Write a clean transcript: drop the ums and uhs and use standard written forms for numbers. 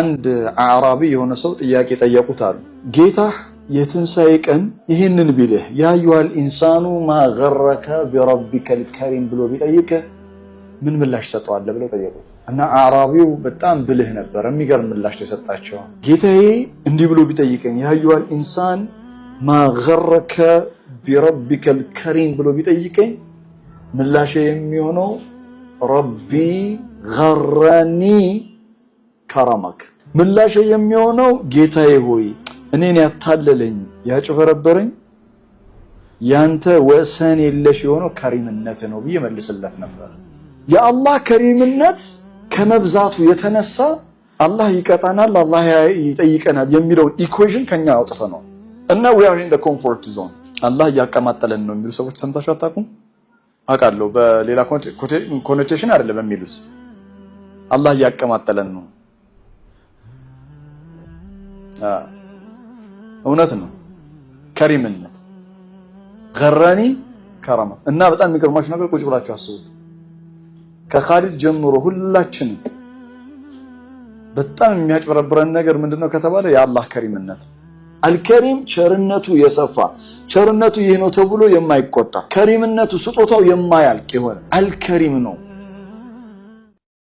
አንድ አዕራቢ የሆነ ሰው ጥያቄ ጠየቁት አሉ። ጌታህ የትንሣኤ ቀን ይህንን ቢልህ ያ አዩሀል ኢንሳኑ ማ ገረከ ቢረቢከል ከሪም ብሎ ቢጠይቅህ ምን ምላሽ ሰጠዋለህ ብለው ጠየቁት። እና አዕራቢው በጣም ብልህ ነበር፣ የሚገርም ምላሽ የሰጣቸው። ጌታዬ እንዲህ ብሎ ቢጠይቀኝ ያ አዩሀል ኢንሳን ማ ገረከ ቢረቢከል ከሪም ብሎ ቢጠይቀኝ ምላሽ የሚሆነው ረቢ ገረኒ ከረመክ፣ ምላሽ የሚሆነው ጌታዬ ሆይ እኔን ያታለለኝ ያጭበረበረኝ ያንተ ወሰን የለሽ የሆነው ከሪምነት ነው ብዬ መልስለት ነበር። የአላህ ከሪምነት ከመብዛቱ የተነሳ አላህ ይቀጣናል፣ አላህ ይጠይቀናል የሚለውን ኢኩዌሽን ከኛ አውጥተ ነው እና we are in the comfort zone አላህ እያቀማጠለን ነው የሚሉ ሰዎች ሰምታችሁ አታውቁም? አውቃለሁ። በሌላ ኮኖቴሽን አይደለም የሚሉት፣ አላህ እያቀማጠለን ነው። እውነት ነው። ከሪምነት ገረኒ ከረማ እና በጣም የሚገርማችሁ ነገር ቁጭ ብላችሁ አስቡት። ከኻሊድ ጀምሮ ሁላችንም በጣም የሚያጭበረብረን ነገር ምንድነው ከተባለ የአላህ ከሪምነት። አልከሪም ቸርነቱ የሰፋ ቸርነቱ ይህ ነው ተብሎ የማይቆጣ ከሪምነቱ ስጦታው የማያልቅ የሆነ አልከሪም ነው።